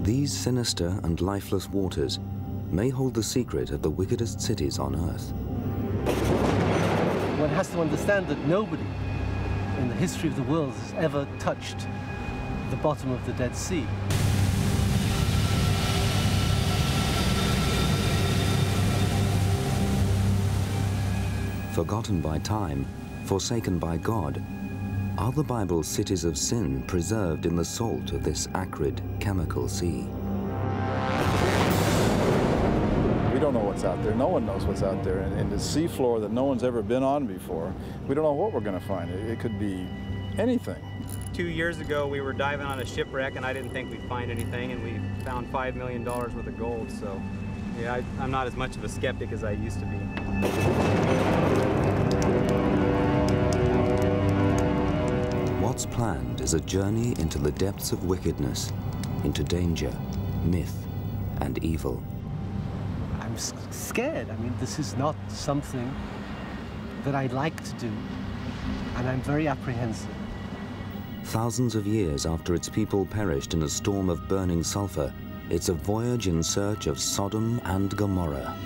These sinister and lifeless waters may hold the secret of the wickedest cities on earth. One has to understand that nobody in the history of the world has ever touched the bottom of the Dead Sea. Forgotten by time, forsaken by God, are the Bible's cities of sin preserved in the salt of this acrid chemical sea? We don't know what's out there. No one knows what's out there. And the seafloor that no one's ever been on before, we don't know what we're going to find. It could be anything. 2 years ago, we were diving on a shipwreck, and I didn't think we'd find anything, and we found $5 million worth of gold. So, yeah, I'm not as much of a skeptic as I used to be. What's planned is a journey into the depths of wickedness, into danger, myth, and evil. I'm scared. I mean, this is not something that I like to do, and I'm very apprehensive. Thousands of years after its people perished in a storm of burning sulfur, it's a voyage in search of Sodom and Gomorrah.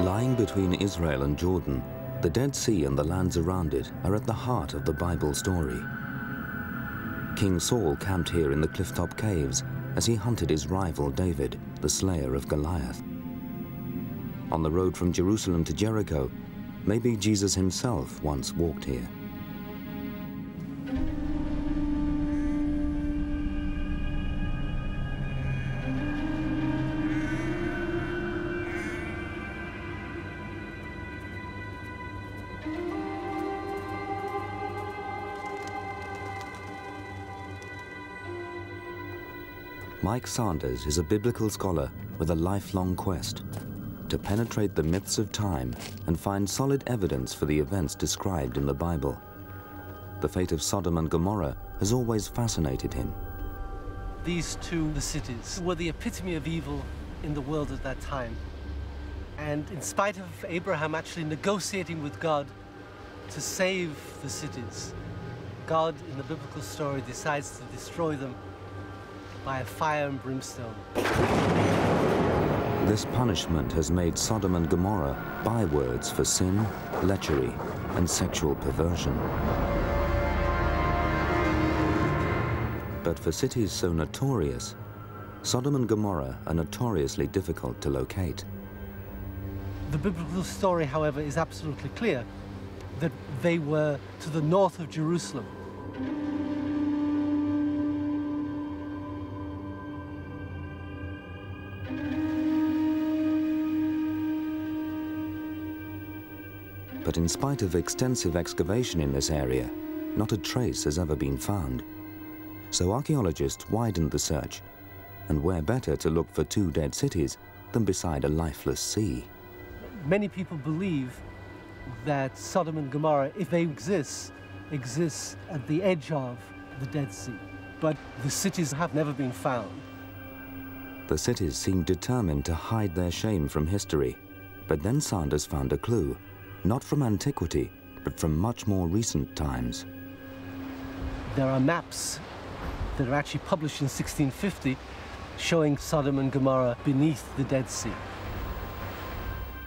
Lying between Israel and Jordan, the Dead Sea and the lands around it are at the heart of the Bible story. King Saul camped here in the clifftop caves as he hunted his rival David, the slayer of Goliath. On the road from Jerusalem to Jericho, maybe Jesus himself once walked here. Mike Sanders is a biblical scholar with a lifelong quest to penetrate the myths of time and find solid evidence for the events described in the Bible. The fate of Sodom and Gomorrah has always fascinated him. These two cities were the epitome of evil in the world at that time. And in spite of Abraham actually negotiating with God to save the cities, God, in the biblical story, decides to destroy them by a fire and brimstone. This punishment has made Sodom and Gomorrah bywords for sin, lechery, and sexual perversion. But for cities so notorious, Sodom and Gomorrah are notoriously difficult to locate. The biblical story, however, is absolutely clear that they were to the north of Jerusalem. But in spite of extensive excavation in this area, not a trace has ever been found. So archaeologists widened the search, and where better to look for two dead cities than beside a lifeless sea? Many people believe that Sodom and Gomorrah, if they exist at the edge of the Dead Sea. But the cities have never been found. The cities seemed determined to hide their shame from history, but then Sanders found a clue. Not from antiquity, but from much more recent times. There are maps that are actually published in 1650 showing Sodom and Gomorrah beneath the Dead Sea.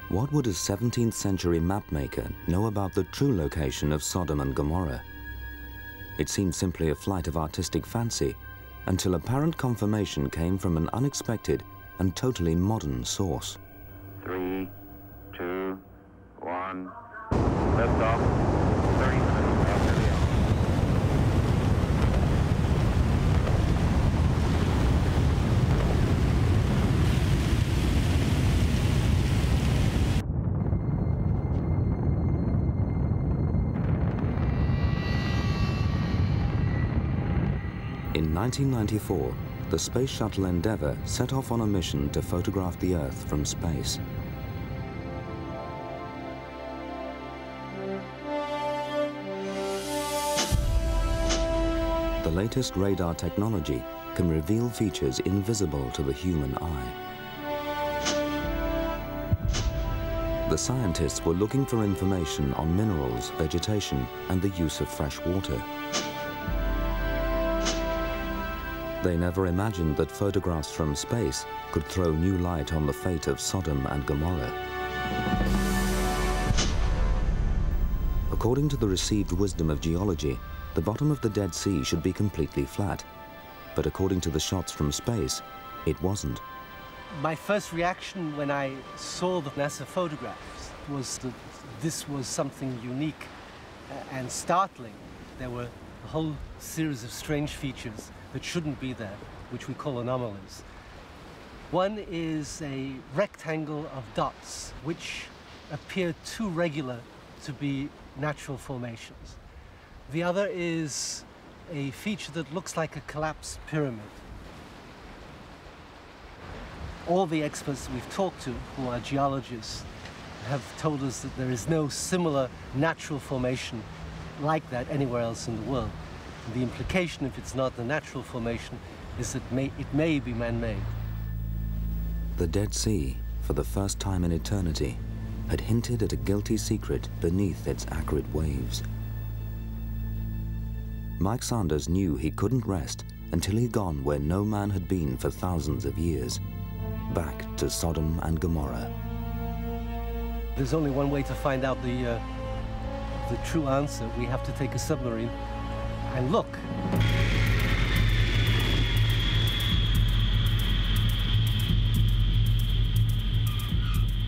What would a 17th century mapmaker know about the true location of Sodom and Gomorrah? It seemed simply a flight of artistic fancy, until apparent confirmation came from an unexpected and totally modern source. 3, 2, 1, lift off, 30 minutes after the hour. In 1994, the space shuttle Endeavour set off on a mission to photograph the Earth from space. The latest radar technology can reveal features invisible to the human eye. The scientists were looking for information on minerals, vegetation, and the use of fresh water. They never imagined that photographs from space could throw new light on the fate of Sodom and Gomorrah. According to the received wisdom of geology, the bottom of the Dead Sea should be completely flat. But according to the shots from space, it wasn't. My first reaction when I saw the NASA photographs was that this was something unique and startling. There were a whole series of strange features that shouldn't be there, which we call anomalies. One is a rectangle of dots, which appear too regular to be natural formations. The other is a feature that looks like a collapsed pyramid. All the experts we've talked to, who are geologists, have told us that there is no similar natural formation like that anywhere else in the world. And the implication, if it's not the natural formation, is that it may be man-made. The Dead Sea, for the first time in eternity, had hinted at a guilty secret beneath its acrid waves. Mike Sanders knew he couldn't rest until he'd gone where no man had been for thousands of years, back to Sodom and Gomorrah. There's only one way to find out the true answer. We have to take a submarine and look.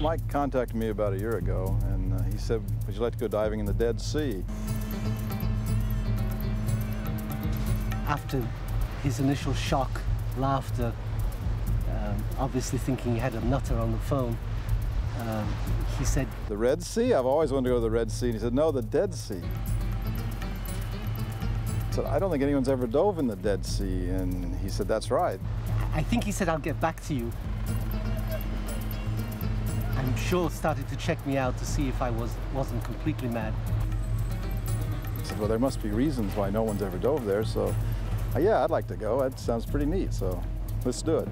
Mike contacted me about a year ago, and he said, would you like to go diving in the Dead Sea? After his initial shock, laughter, obviously thinking he had a nutter on the phone, he said, The Red Sea? I've always wanted to go to the Red Sea. And he said, no, the Dead Sea. I said, I don't think anyone's ever dove in the Dead Sea. And he said, that's right. I think he said, I'll get back to you. I'm sure started to check me out to see if I wasn't completely mad. I said, well, there must be reasons why no one's ever dove there, so yeah, I'd like to go. That sounds pretty neat, so let's do it.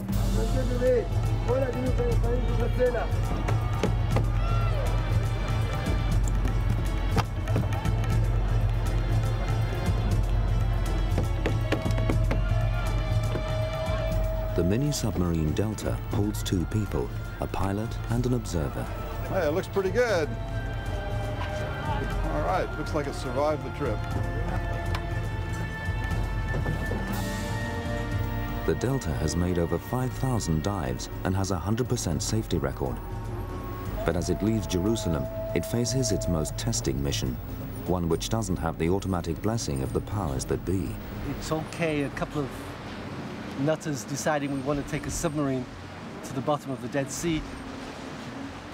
The mini-submarine Delta holds two people, a pilot and an observer. Hey, it looks pretty good. All right, looks like it survived the trip. The Delta has made over 5,000 dives and has a 100% safety record. But as it leaves Jerusalem, it faces its most testing mission, one which doesn't have the automatic blessing of the powers that be. It's okay, a couple of nutters deciding we want to take a submarine to the bottom of the Dead Sea,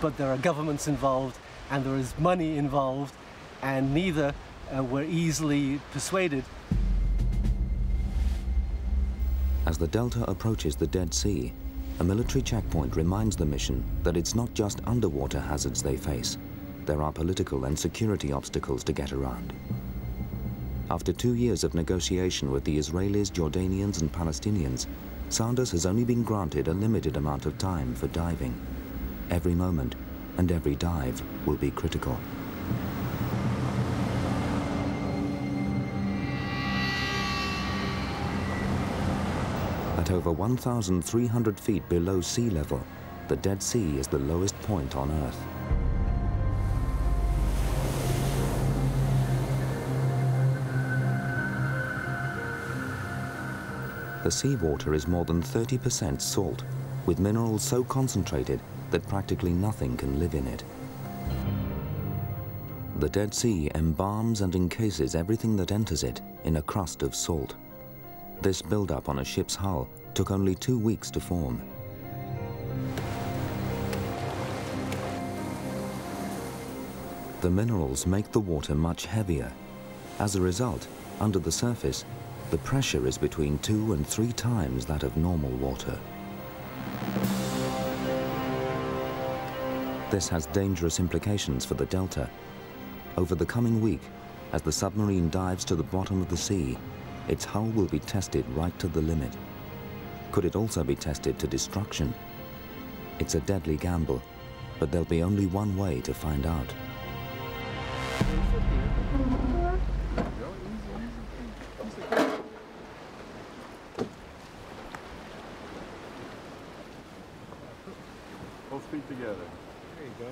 but there are governments involved and there is money involved, and neither were easily persuaded. As the Delta approaches the Dead Sea, a military checkpoint reminds the mission that it's not just underwater hazards they face. There are political and security obstacles to get around. After 2 years of negotiation with the Israelis, Jordanians, and Palestinians, Sanders has only been granted a limited amount of time for diving. Every moment and every dive will be critical. At over 1,300 feet below sea level, the Dead Sea is the lowest point on Earth. The seawater is more than 30% salt, with minerals so concentrated that practically nothing can live in it. The Dead Sea embalms and encases everything that enters it in a crust of salt. This buildup on a ship's hull took only 2 weeks to form. The minerals make the water much heavier. As a result, under the surface, the pressure is between 2 and 3 times that of normal water. This has dangerous implications for the Delta. Over the coming week, as the submarine dives to the bottom of the sea, its hull will be tested right to the limit. Could it also be tested to destruction? It's a deadly gamble, but there'll be only one way to find out. Both feet together. There you go.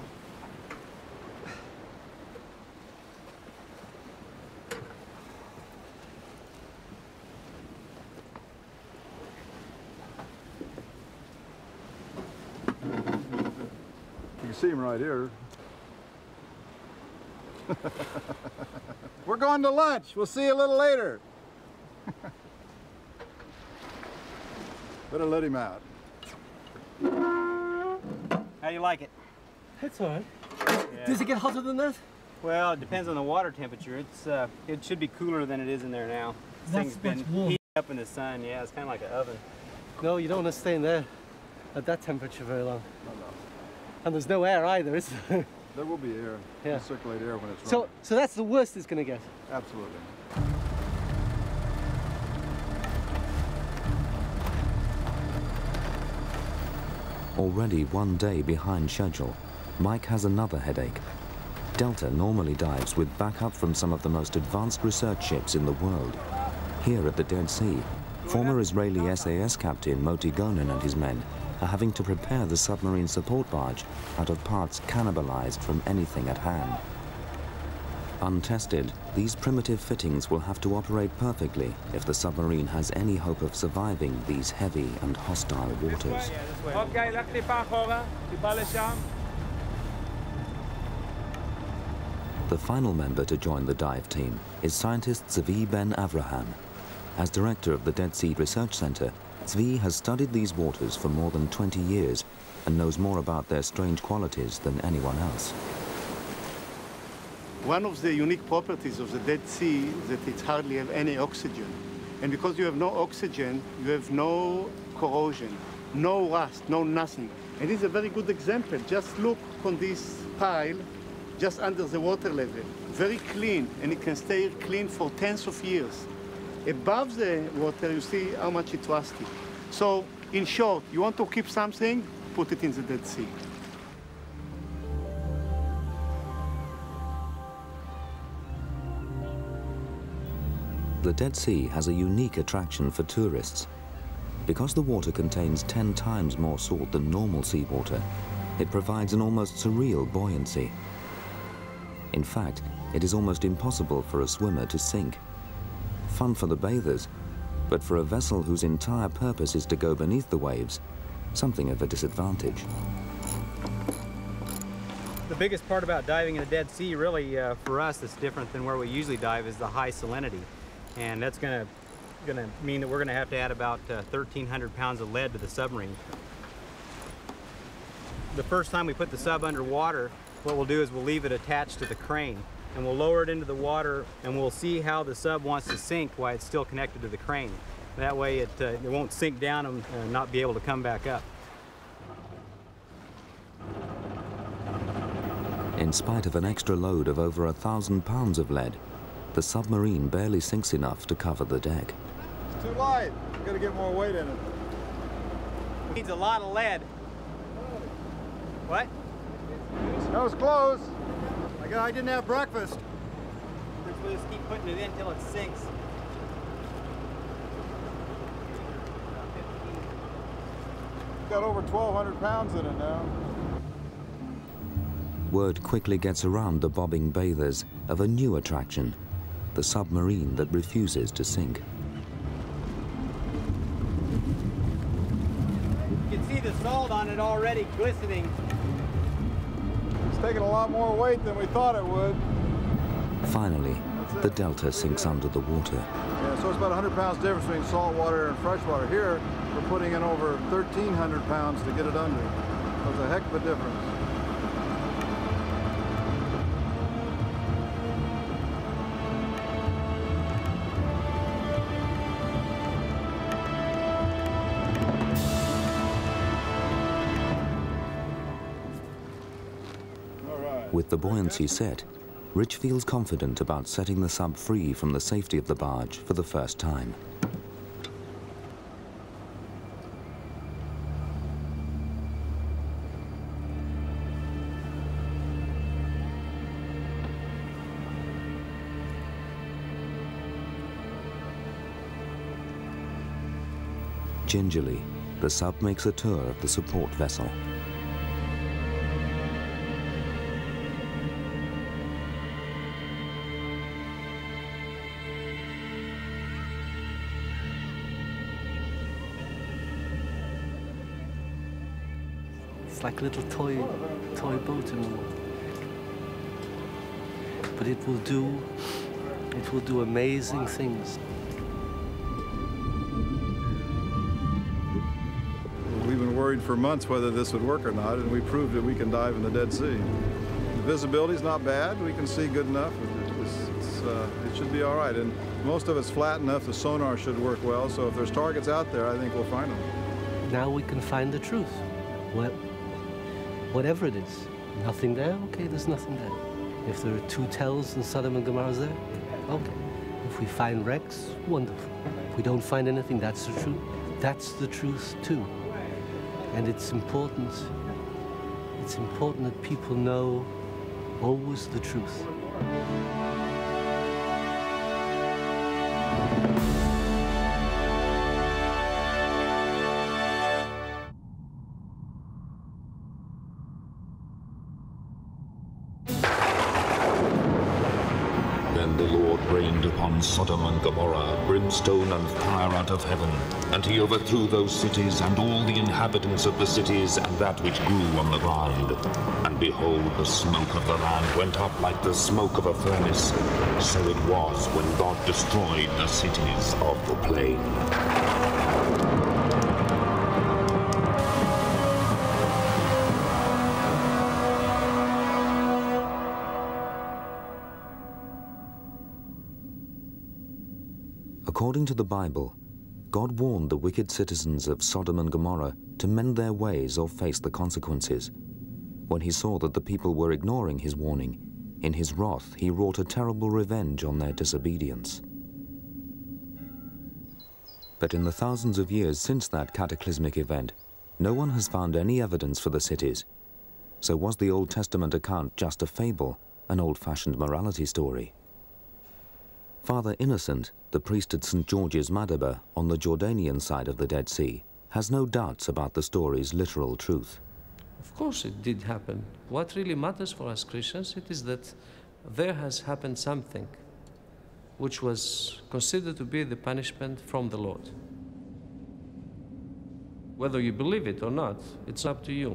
You can see him right here. We're going to lunch. We'll see you a little later. Better let him out. How do you like it? It's all right. Yeah. Does it get hotter than that? Well, it depends on the water temperature. It should be cooler than it is in there now. This thing's been warm. heating up in the sun. Yeah, it's kind of like an oven. No, you don't want to stay in there at that temperature very long. Oh, no. And there's no air either, is there? There will be air. Yeah. We'll circulate air when it's So running. that's the worst it's going to get. Absolutely. Already one day behind schedule, Mike has another headache. Delta normally dives with backup from some of the most advanced research ships in the world. Here at the Dead Sea, former Israeli SAS captain Moti Gonen and his men are having to prepare the submarine support barge out of parts cannibalized from anything at hand. Untested, these primitive fittings will have to operate perfectly if the submarine has any hope of surviving these heavy and hostile waters. The final member to join the dive team is scientist Zvi Ben Avraham. As director of the Dead Sea Research Center, Zvi has studied these waters for more than 20 years and knows more about their strange qualities than anyone else. One of the unique properties of the Dead Sea is that it hardly have any oxygen. And because you have no oxygen, you have no corrosion, no rust, no nothing. And it's a very good example. Just look on this pile just under the water level. Very clean, and it can stay clean for tens of years. Above the water, you see how much it's rusty. So, in short, you want to keep something, put it in the Dead Sea. The Dead Sea has a unique attraction for tourists. Because the water contains 10 times more salt than normal seawater, it provides an almost surreal buoyancy. In fact, it is almost impossible for a swimmer to sink. Fun for the bathers, but for a vessel whose entire purpose is to go beneath the waves, something of a disadvantage. The biggest part about diving in the Dead Sea, really, for us, that's different than where we usually dive, is the high salinity. And that's gonna mean that we're gonna have to add about 1,300 pounds of lead to the submarine. The first time we put the sub underwater, what we'll do is we'll leave it attached to the crane, and we'll lower it into the water, and we'll see how the sub wants to sink while it's still connected to the crane. That way it won't sink down and not be able to come back up. In spite of an extra load of over 1,000 pounds of lead, the submarine barely sinks enough to cover the deck. It's too light. We've got to get more weight in it. Needs a lot of lead. What? That was close. I didn't have breakfast. We'll just keep putting it in until it sinks. Got over 1,200 pounds in it now. Word quickly gets around the bobbing bathers of a new attraction, the submarine that refuses to sink. You can see the salt on it already glistening. It's taking a lot more weight than we thought it would. Finally, the Delta sinks under the water. Yeah, so it's about 100 pounds difference between salt water and fresh water. Here, we're putting in over 1,300 pounds to get it under. That's a heck of a difference. With the buoyancy set, Rich feels confident about setting the sub free from the safety of the barge for the first time. Gingerly, the sub makes a tour of the support vessel. It's like a little toy boat in the water. But it will do amazing things. We've been worried for months whether this would work or not, and we proved that we can dive in the Dead Sea. The visibility's not bad. We can see good enough. It should be all right. And most of it's flat enough, the sonar should work well. So if there's targets out there, I think we'll find them. Now we can find the truth. Well, whatever it is. Nothing there? Okay, there's nothing there. If there are two tells in Sodom and Gomorrah there, okay. If we find wrecks, wonderful. If we don't find anything, that's the truth. That's the truth too. And it's important that people know always the truth. Then the Lord rained upon Sodom and Gomorrah brimstone and fire out of heaven, and he overthrew those cities and all the inhabitants of the cities and that which grew on the ground. And behold, the smoke of the land went up like the smoke of a furnace. So it was when God destroyed the cities of the plain. According to the Bible, God warned the wicked citizens of Sodom and Gomorrah to mend their ways or face the consequences. When he saw that the people were ignoring his warning, in his wrath he wrought a terrible revenge on their disobedience. But in the thousands of years since that cataclysmic event, no one has found any evidence for the cities. So was the Old Testament account just a fable, an old-fashioned morality story? Father Innocent, the priest at St. George's Madaba on the Jordanian side of the Dead Sea, has no doubts about the story's literal truth. Of course it did happen. What really matters for us Christians, it is that there has happened something which was considered to be the punishment from the Lord. Whether you believe it or not, it's up to you.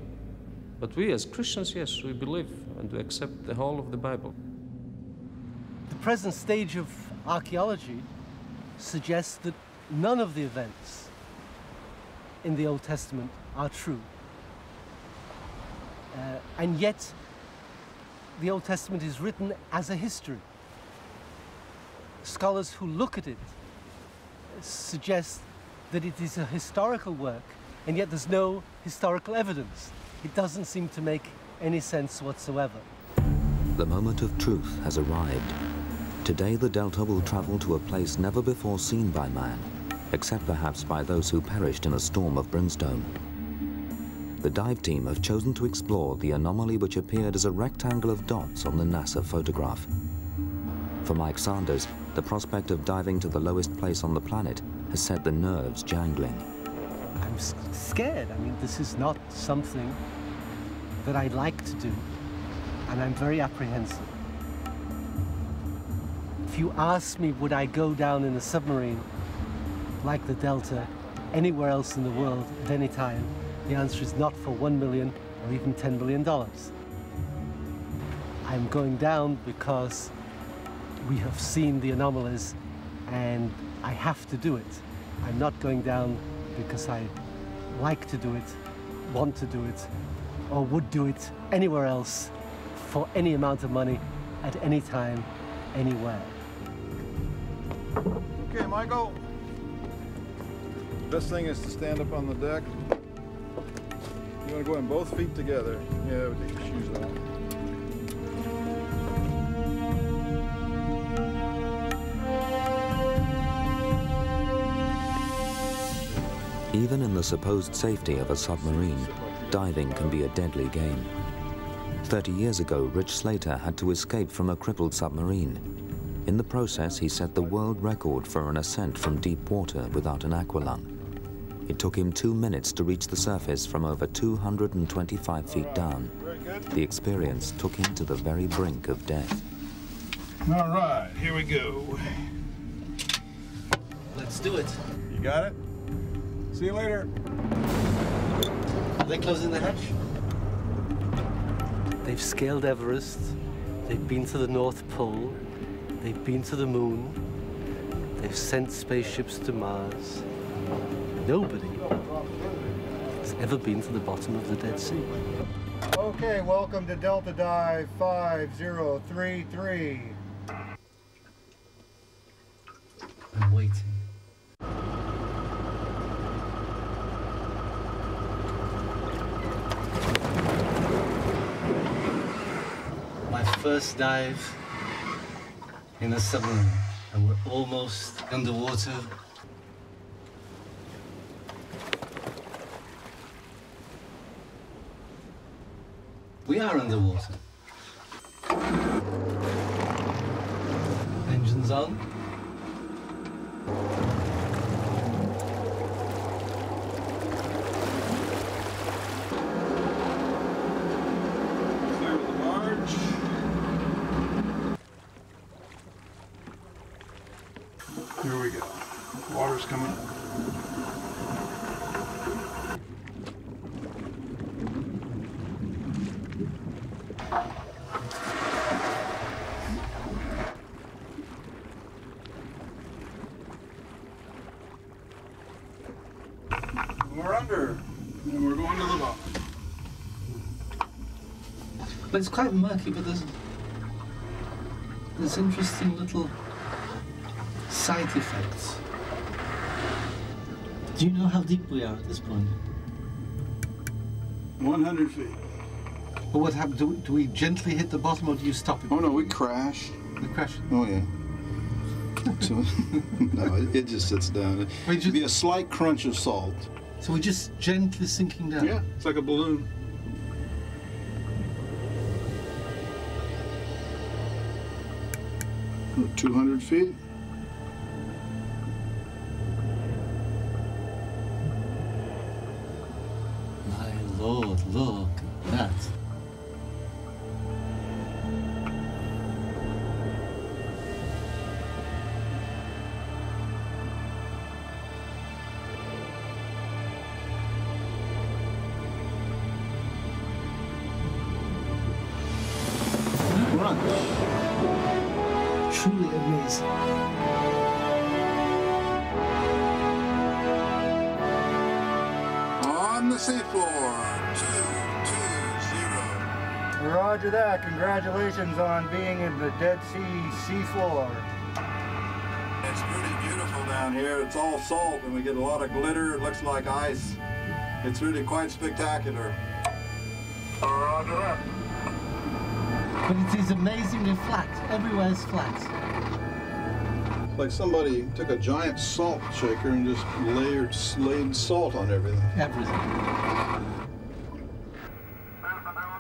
But we as Christians, yes, we believe and we accept the whole of the Bible. The present stage of archaeology suggests that none of the events in the Old Testament are true. And yet, the Old Testament is written as a history. Scholars who look at it suggest that it is a historical work, and yet there's no historical evidence. It doesn't seem to make any sense whatsoever. The moment of truth has arrived. Today the Delta will travel to a place never before seen by man, except perhaps by those who perished in a storm of brimstone. The dive team have chosen to explore the anomaly which appeared as a rectangle of dots on the NASA photograph. For Mike Sanders, the prospect of diving to the lowest place on the planet has set the nerves jangling. I'm scared. I mean, this is not something that I like to do, and I'm very apprehensive. If you ask me, would I go down in a submarine like the Delta anywhere else in the world at any time, the answer is not for $1 million or even $10 million. I'm going down because we have seen the anomalies and I have to do it. I'm not going down because I like to do it, want to do it, or would do it anywhere else for any amount of money at any time, anywhere. Okay, Michael. Best thing is to stand up on the deck. You want to go in both feet together. Yeah, with your shoes on. Even in the supposed safety of a submarine, diving can be a deadly game. 30 years ago, Rich Slater had to escape from a crippled submarine. In the process, he set the world record for an ascent from deep water without an aqualung. It took him 2 minutes to reach the surface from over 225 feet down. The experience took him to the very brink of death. All right, here we go. Let's do it. You got it? See you later. Are they closing the hatch? They've scaled Everest. They've been to the North Pole. They've been to the moon. They've sent spaceships to Mars. Nobody has ever been to the bottom of the Dead Sea. Okay, welcome to Delta Dive 5033. I'm waiting. My first dive in a submarine, and we're almost underwater. We are underwater. Engines on. Clear with the barge. Here we go. Water's coming up. We're under, and we're going to the bottom. But it's quite murky, but there's interesting little side effects. Do you know how deep we are at this point? 100 feet. Well, what happened? Do we gently hit the bottom, or do you stop it? Oh no, we crashed. We crash. Oh yeah. So, no, it just sits down. Wait, It'd be a slight crunch of salt. So we're just gently sinking down? Yeah, it's like a balloon. For 200 feet. My Lord, look at that. Truly amazing. On the seafloor, 220. Roger that. Congratulations on being in the Dead Sea seafloor. It's pretty beautiful down here. It's all salt and we get a lot of glitter. It looks like ice. It's really quite spectacular. Roger that. But it is amazingly flat. Everywhere is flat. Like somebody took a giant salt shaker and just laid salt on everything. Everything.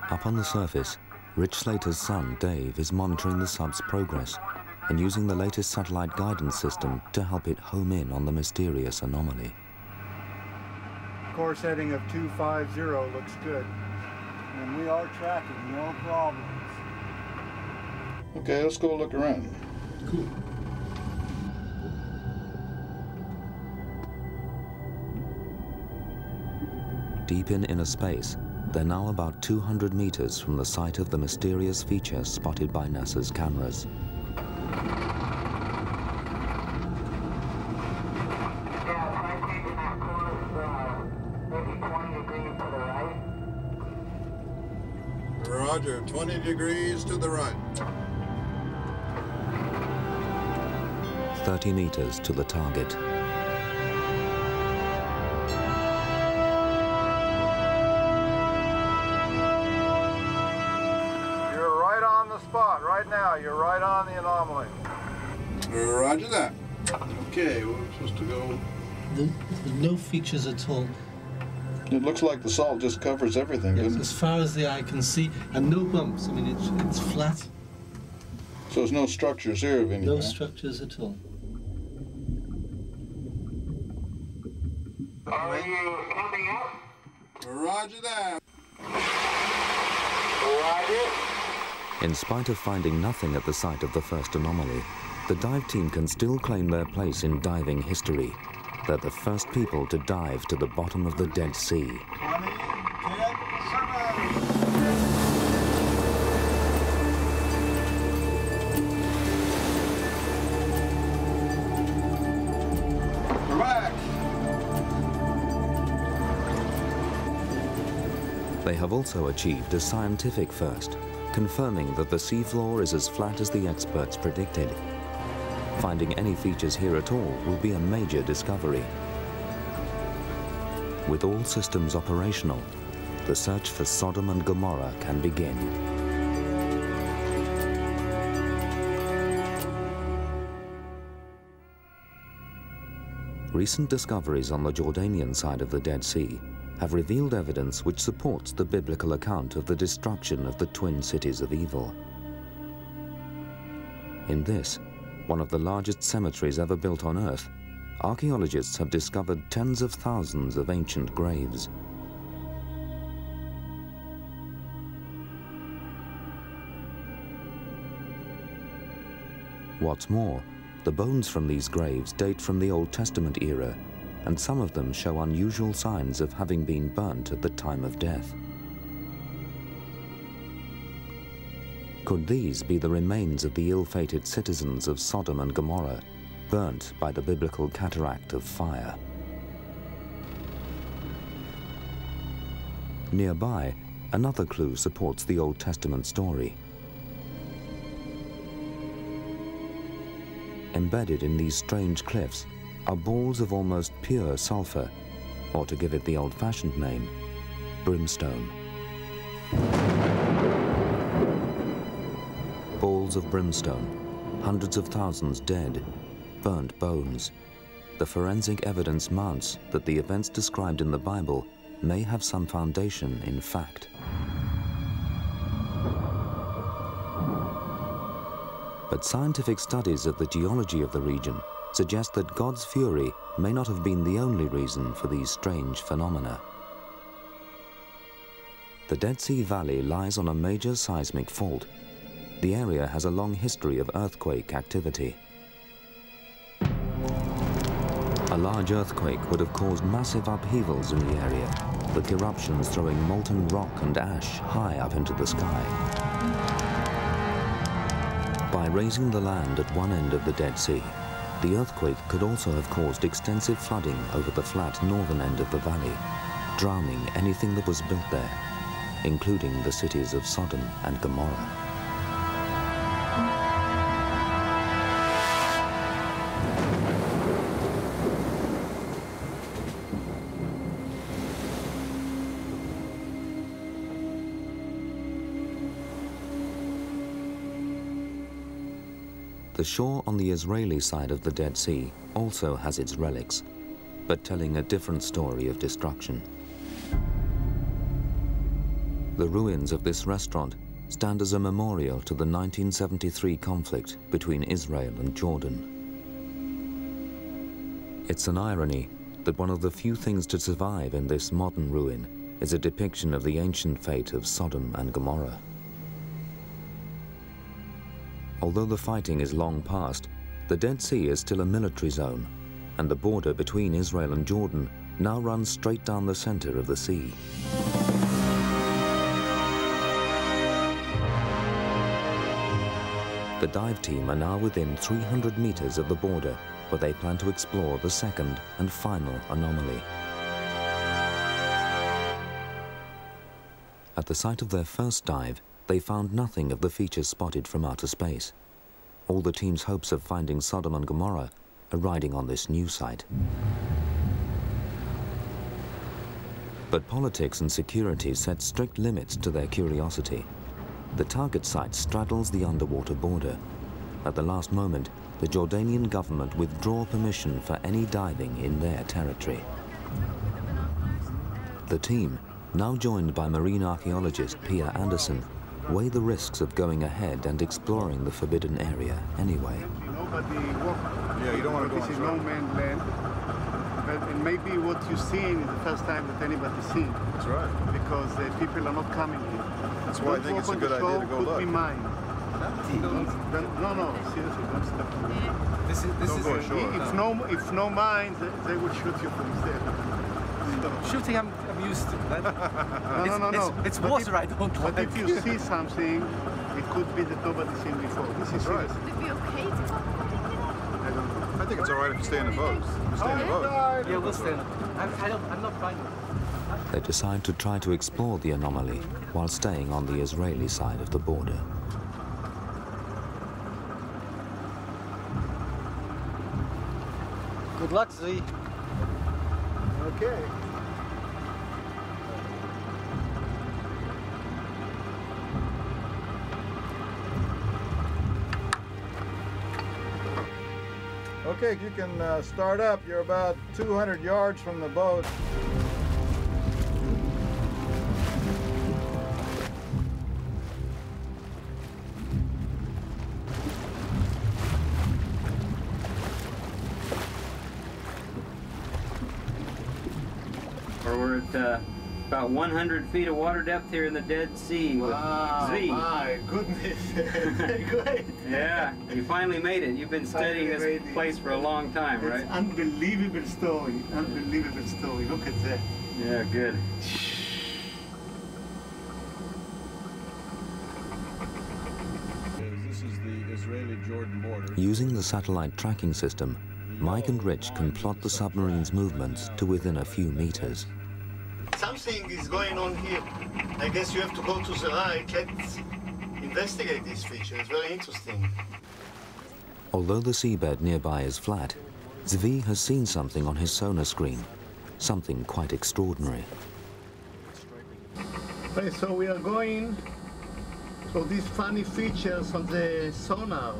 Up on the surface, Rich Slater's son, Dave, is monitoring the sub's progress and using the latest satellite guidance system to help it home in on the mysterious anomaly. Course heading of 250 looks good. And we are tracking, no problems. Okay, let's go look around. Cool. Deep in inner space, they're now about 200 meters from the site of the mysterious feature spotted by NASA's cameras. Roger, 20 degrees to the right. 30 meters to the target. You're right on the spot right now. You're right on the anomaly. Roger that. Okay, we're supposed to go. There's no features at all. It looks like the salt just covers everything, doesn't it? As far as the eye can see, and no bumps. I mean, it's flat. So there's no structures here of any No kind? structures at all. Are you coming up? Roger that. Roger. In spite of finding nothing at the site of the first anomaly, the dive team can still claim their place in diving history. They're the first people to dive to the bottom of the Dead Sea. 20, 10, 7. They have also achieved a scientific first, confirming that the seafloor is as flat as the experts predicted. Finding any features here at all will be a major discovery. With all systems operational, the search for Sodom and Gomorrah can begin. Recent discoveries on the Jordanian side of the Dead Sea have revealed evidence which supports the biblical account of the destruction of the twin cities of evil. In this, one of the largest cemeteries ever built on Earth, archaeologists have discovered tens of thousands of ancient graves. What's more, the bones from these graves date from the Old Testament era, and some of them show unusual signs of having been burnt at the time of death. Could these be the remains of the ill-fated citizens of Sodom and Gomorrah, burnt by the biblical cataract of fire? Nearby, another clue supports the Old Testament story. Embedded in these strange cliffs are balls of almost pure sulfur, or to give it the old-fashioned name, brimstone. Balls of brimstone, hundreds of thousands dead, burnt bones. The forensic evidence mounts that the events described in the Bible may have some foundation in fact. But scientific studies of the geology of the region suggest that God's fury may not have been the only reason for these strange phenomena. The Dead Sea Valley lies on a major seismic fault. The area has a long history of earthquake activity. A large earthquake would have caused massive upheavals in the area, with eruptions throwing molten rock and ash high up into the sky. By raising the land at one end of the Dead Sea, the earthquake could also have caused extensive flooding over the flat northern end of the valley, drowning anything that was built there, including the cities of Sodom and Gomorrah. The shore on the Israeli side of the Dead Sea also has its relics, but telling a different story of destruction. The ruins of this restaurant stand as a memorial to the 1973 conflict between Israel and Jordan. It's an irony that one of the few things to survive in this modern ruin is a depiction of the ancient fate of Sodom and Gomorrah. Although the fighting is long past, the Dead Sea is still a military zone, and the border between Israel and Jordan now runs straight down the center of the sea. The dive team are now within 300 meters of the border, where they plan to explore the second and final anomaly. At the site of their first dive, they found nothing of the features spotted from outer space. All the team's hopes of finding Sodom and Gomorrah are riding on this new site. But politics and security set strict limits to their curiosity. The target site straddles the underwater border. At the last moment, the Jordanian government withdraw permission for any diving in their territory. The team, now joined by marine archaeologist Pia Anderson, weigh the risks of going ahead and exploring the forbidden area anyway. Yeah, you don't want to go on this is no man's land. And maybe what you're seeing is the first time that anybody's seen. That's right. Because people are not coming here. That's why I think it's a good idea to go look. Could be mine. No, seriously, don't step on me. Don't go ashore. If no mines, they would shoot you from there. Shooting, I'm used to that. No. It's water I don't like. But if you see something, it could be that nobody's seen before. This is right. serious. Would it be okay to go? I don't know. I think it's all right if you stay in the boat. Stay in the boat. Yeah, we'll stay in the boat. I'm not fine with it. They decide to try to explore the anomaly while staying on the Israeli side of the border. Good luck, Zvi. Okay. Okay, you can start up. You're about 200 yards from the boat. We're at about 100 feet of water depth here in the Dead Sea with Zvi. My goodness. Great. Yeah, you finally made it. You've been studying this place for a long time, right? It's unbelievable story. Unbelievable story. Look at that. Yeah, good. This is the Israeli-Jordan border. Using the satellite tracking system, Mike and Rich can plot the submarine's movements to within a few meters. Something is going on here. I guess you have to go to the right. Let's investigate this feature. It's very interesting. Although the seabed nearby is flat, Zvi has seen something on his sonar screen, something quite extraordinary. Okay, so we are going for these funny features on the sonar.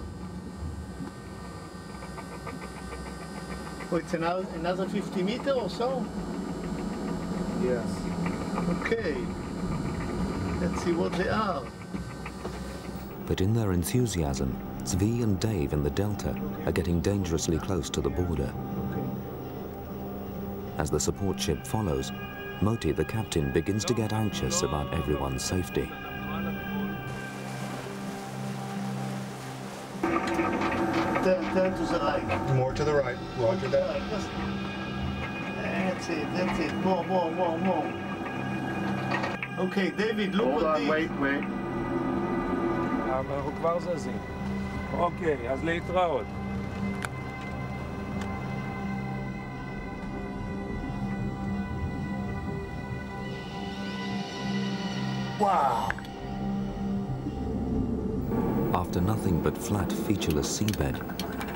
Oh, it's another 50 meters or so? Yes. Okay. Let's see what they are. But in their enthusiasm, Zvi and Dave in the Delta are getting dangerously close to the border. As the support ship follows, Moti, the captain, begins to get anxious about everyone's safety. Turn to the right. More to the right. Roger that. That's it. More. Okay, David, look at this. Wait. אנחנו כבר זזים. אוקיי, אז להתראות. Wow. After nothing but flat, featureless seabed,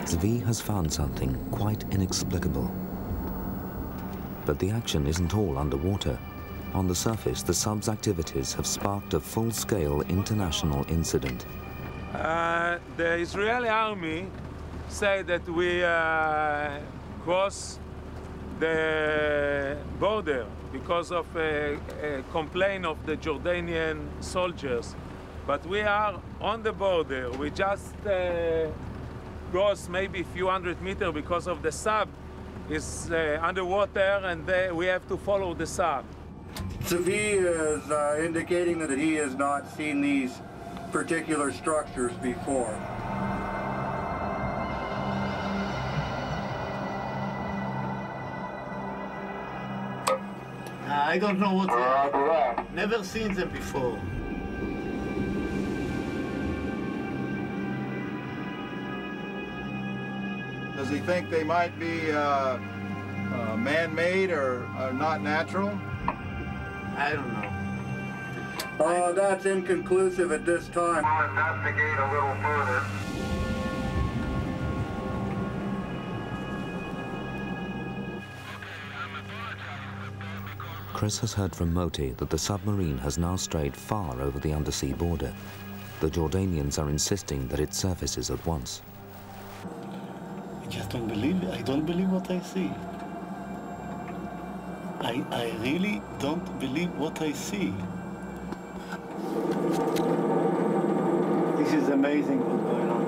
Zvi has found something quite inexplicable. But the action isn't all underwater. On the surface, the sub's activities have sparked a full-scale international incident. The Israeli army say that we cross the border because of a complaint of the Jordanian soldiers. But we are on the border. We just cross maybe a few hundred meters because of the sub is underwater, and we have to follow the sub. Zvi is indicating that he has not seen these particular structures before. I don't know what they are. Never seen them before. Does he think they might be man-made or not natural? I don't know. That's inconclusive at this time. I'll investigate a little further. Chris has heard from Moti that the submarine has now strayed far over the undersea border. The Jordanians are insisting that it surfaces at once. I just don't believe it. I don't believe what I see. I really don't believe what I see. This is amazing what's going on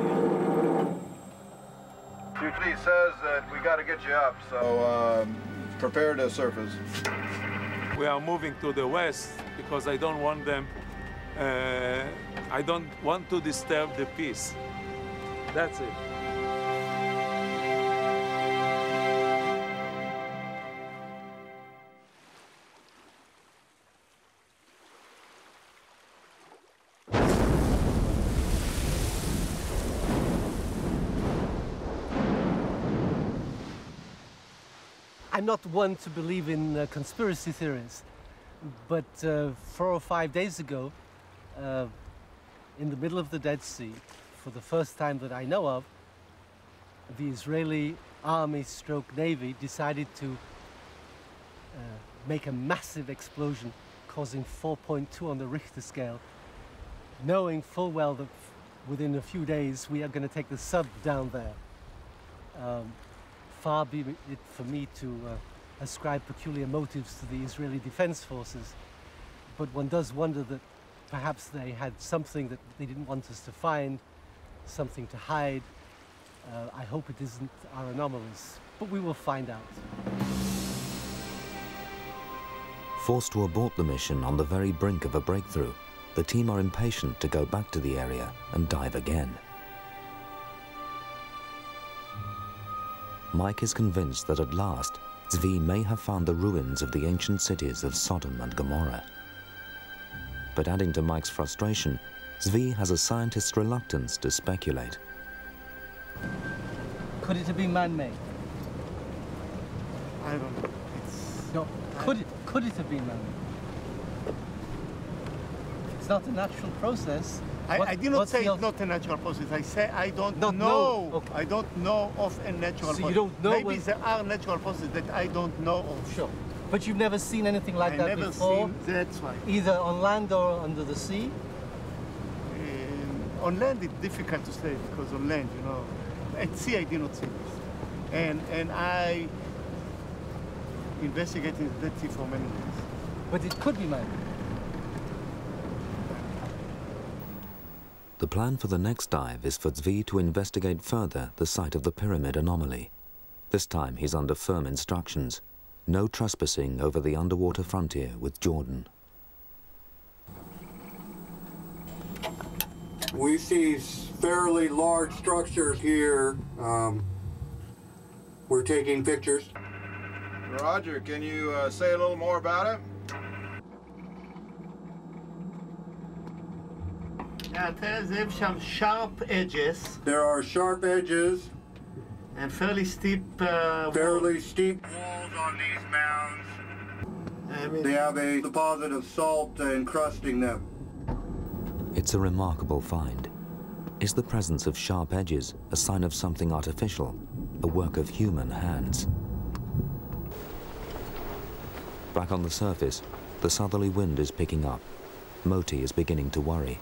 here. He says that we got to get you up, so prepare to surface. We are moving to the west because I don't want them, I don't want to disturb the peace. That's it. I'm not one to believe in conspiracy theories, but 4 or 5 days ago, in the middle of the Dead Sea, for the first time that I know of, the Israeli Army/Navy decided to make a massive explosion, causing 4.2 on the Richter scale, knowing full well that within a few days we are going to take the sub down there. Far be it for me to ascribe peculiar motives to the Israeli Defense Forces, but one does wonder that perhaps they had something that they didn't want us to find, something to hide. I hope it isn't our anomalies, but we will find out. Forced to abort the mission on the very brink of a breakthrough, the team are impatient to go back to the area and dive again. Mike is convinced that at last, Zvi may have found the ruins of the ancient cities of Sodom and Gomorrah. But adding to Mike's frustration, Zvi has a scientist's reluctance to speculate. Could it have been man-made? I don't know. No, could it have been man-made? It's not a natural process. I did not say it's not a natural process. I say I don't know. Okay. I don't know of a natural process. You don't know. Maybe there are natural processes that I don't know of. Sure. But you've never seen anything like that never before? Seen, that's right. Either on land or under the sea? On land it's difficult to say because on land, you know, at sea I did not see this. And I investigated the Dead Sea for many years. But it could be man. The plan for the next dive is for Zvi to investigate further the site of the pyramid anomaly. This time he's under firm instructions. No trespassing over the underwater frontier with Jordan. We see fairly large structures here. We're taking pictures. Roger, can you say a little more about it? There's some sharp edges. There are sharp edges. And fairly steep walls on these mounds. They have a deposit of salt encrusting them. It's a remarkable find. Is the presence of sharp edges a sign of something artificial, a work of human hands? Back on the surface, the southerly wind is picking up. Moti is beginning to worry.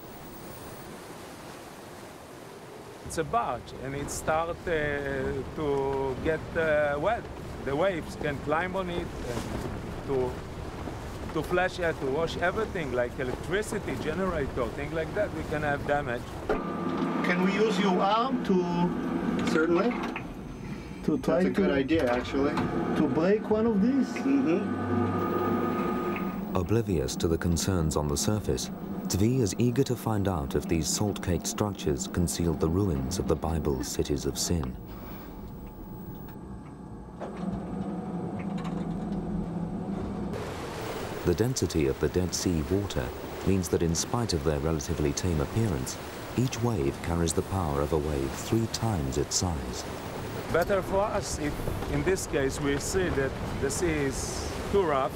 It's a barge, and it starts to get wet. The waves can climb on it and to flash it, to wash everything, like electricity generator, things like that. We can have damage. Can we use your arm to... Certainly. To try That's a good idea, actually. To break one of these? Oblivious to the concerns on the surface, Zvi is eager to find out if these salt-caked structures conceal the ruins of the Bible's cities of sin. The density of the Dead Sea water means that in spite of their relatively tame appearance, each wave carries the power of a wave 3 times its size. Better for us if, in this case, we see that the sea is too rough.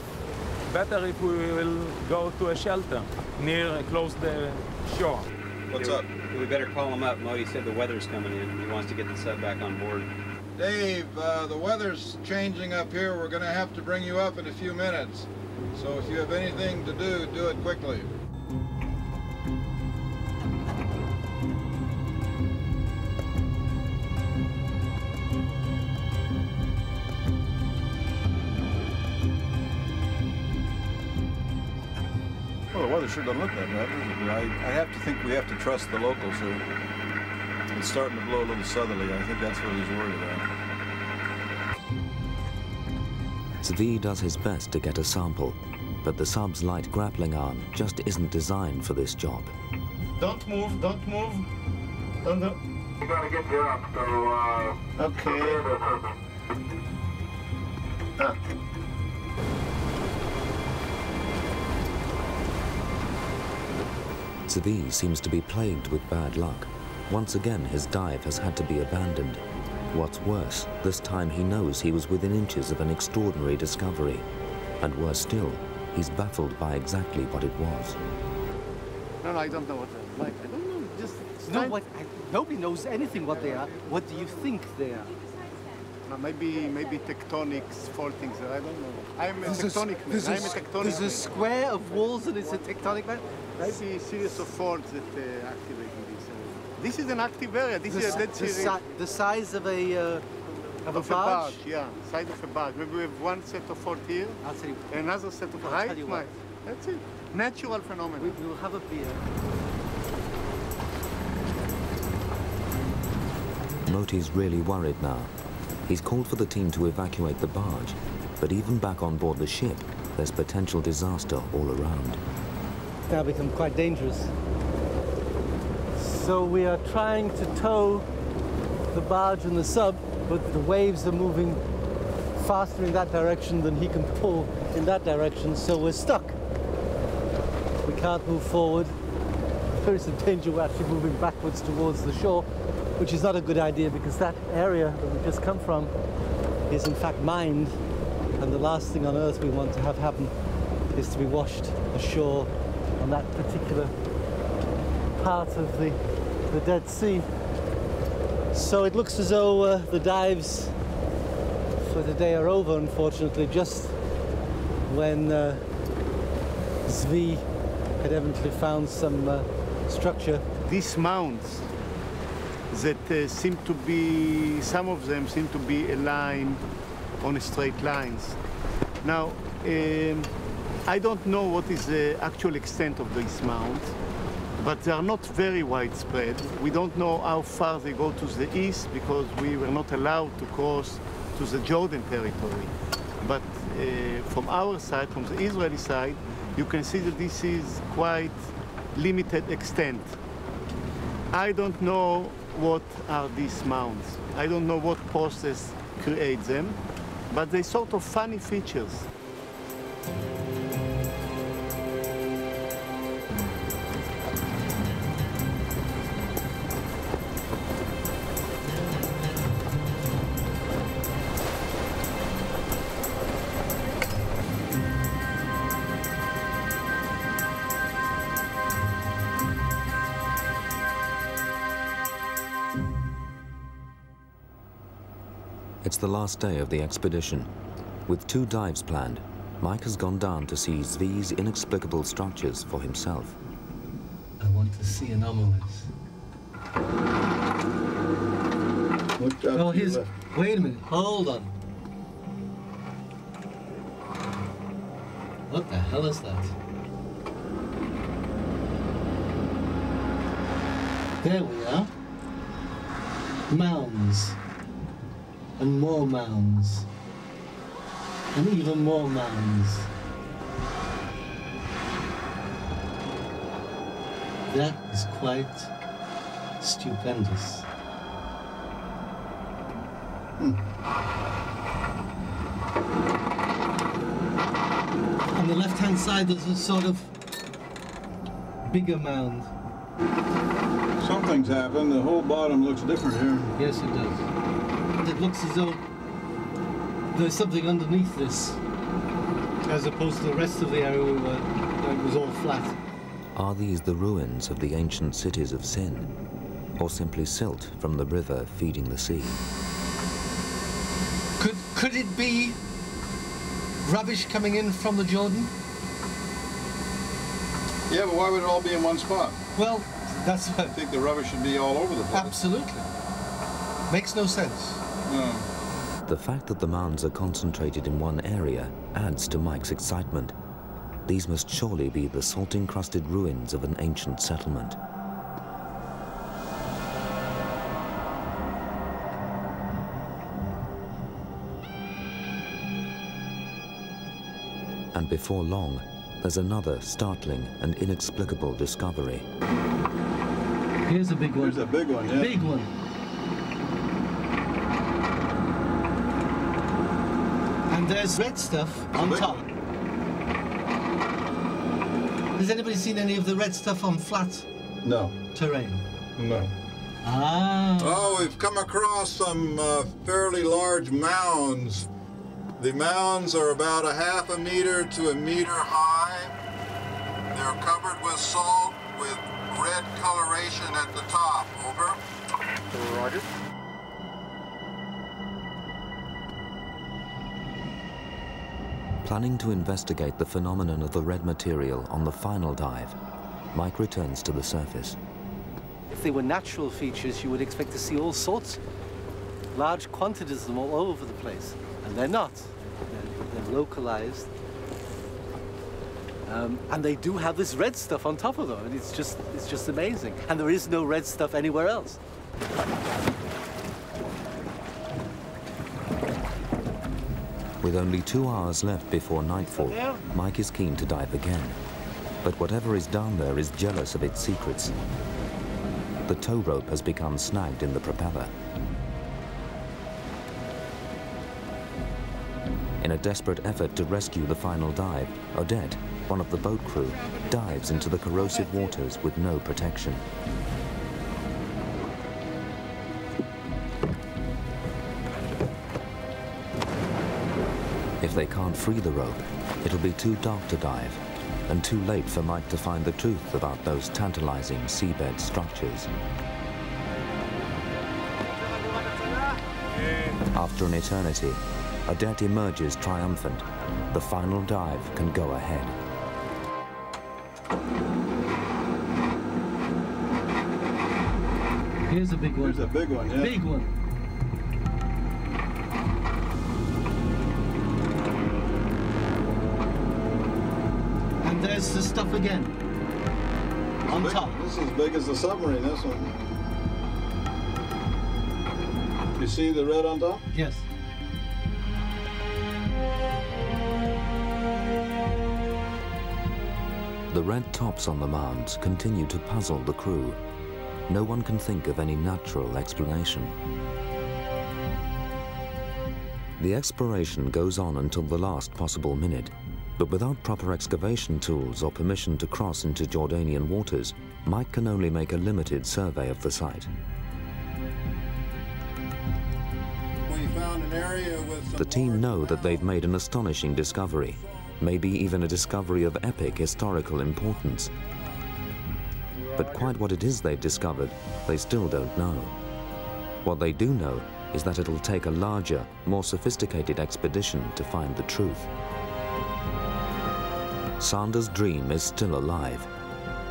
Better if we will go to a shelter close the shore. What's up? We better call him up. Modi said the weather's coming in. He wants to get the sub back on board. Dave, the weather's changing up here. We're going to have to bring you up in a few minutes. So if you have anything to do, do it quickly. Well, the weather sure doesn't look that bad, does it? I have to think we have to trust the locals who it's starting to blow a little southerly. I think that's what he's worried about. Zvi does his best to get a sample, but the sub's light grappling arm just isn't designed for this job. Don't move, don't move. We gotta get you up, so, Okay. Ah. Zvi seems to be plagued with bad luck. Once again, his dive has had to be abandoned. What's worse, this time he knows he was within inches of an extraordinary discovery. And worse still, he's baffled by exactly what it was. No, I don't know what they're like. I don't know, just... Nobody knows anything what they are. What do you think they are? Maybe tectonics, faulting there, I don't know. I'm a tectonic man. There's a square of walls and it's a tectonic man? I see a series of faults that activate this. This is an active area. This is a Dead Sea. The size of a barge? Yeah, size of a barge. Maybe we have one set of fault here, I'll tell you. another set of height. That's it. Natural phenomenon. We will have a beer. Moti's really worried now. He's called for the team to evacuate the barge, but even back on board the ship, there's potential disaster all around. It's now become quite dangerous. So we are trying to tow the barge and the sub, but the waves are moving faster in that direction than he can pull in that direction, so we're stuck. We can't move forward. There is a danger we're actually moving backwards towards the shore, which is not a good idea because that area that we've just come from is in fact mined, and the last thing on earth we want to have happen is to be washed ashore on that particular part of the Dead Sea. So it looks as though the dives for the day are over, unfortunately, just when Zvi had evidently found some structure. These mounds that seem to be, some of them seem to be aligned on straight lines. Now, I don't know what is the actual extent of these mounds, but they are not very widespread. We don't know how far they go to the east because we were not allowed to cross to the Jordan territory. But from our side, from the Israeli side, you can see that this is quite limited extent. I don't know what are these mounds. I don't know what process creates them, but they sort of funny features. It's the last day of the expedition. With 2 dives planned, Mike has gone down to see Zvi's inexplicable structures for himself. I want to see anomalies. Oh, here's... Wait a minute, hold on. What the hell is that? There we are. Mounds. And more mounds. And even more mounds. That is quite stupendous. On the left-hand side, there's a sort of bigger mound. Something's happened. The whole bottom looks different here. Yes, it does. It looks as though there's something underneath this, as opposed to the rest of the area where it was all flat. Are these the ruins of the ancient cities of sin, or simply silt from the river feeding the sea? Could it be rubbish coming in from the Jordan? Yeah, but why would it all be in one spot? Well, that's what I think the rubbish should be all over the place. Absolutely. Makes no sense. No. The fact that the mounds are concentrated in one area adds to Mike's excitement. These must surely be the salt-encrusted ruins of an ancient settlement. And before long, there's another startling and inexplicable discovery. Here's a big one. Here's a big one, yeah. Big one. And there's red stuff on top. Has anybody seen any of the red stuff on flat terrain? No. Ah. Oh, we've come across some fairly large mounds. The mounds are about 1/2 meter to 1 meter high. They're covered with salt with red coloration at the top. Over. Roger. Planning to investigate the phenomenon of the red material on the final dive, Mike returns to the surface. If they were natural features, you would expect to see all sorts, large quantities of them all over the place. And they're not. They're localized. And they do have this red stuff on top of them, and it's just amazing. And there is no red stuff anywhere else. With only 2 hours left before nightfall, Mike is keen to dive again. But whatever is down there is jealous of its secrets. The tow rope has become snagged in the propeller. In a desperate effort to rescue the final dive, Odette, one of the boat crew, dives into the corrosive waters with no protection. If they can't free the rope, it'll be too dark to dive, and too late for Mike to find the truth about those tantalizing seabed structures. After an eternity, Odette emerges triumphant. The final dive can go ahead. Here's a big one. Here's a big one, yeah. Big one. And there's the stuff again. On top. This is as big as the submarine, this one. You see the red on top? Yes. The red tops on the mounds continue to puzzle the crew. No one can think of any natural explanation. The exploration goes on until the last possible minute, but without proper excavation tools or permission to cross into Jordanian waters, Mike can only make a limited survey of the site. We found an area with some The team know that they've made an astonishing discovery, maybe even a discovery of epic historical importance. But quite what it is they've discovered, they still don't know. What they do know is that it'll take a larger, more sophisticated expedition to find the truth. Sanders' dream is still alive.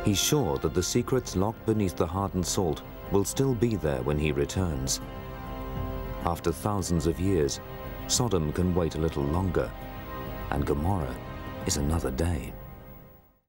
He's sure that the secrets locked beneath the hardened salt will still be there when he returns. After thousands of years, Sodom can wait a little longer, and Gomorrah is another day.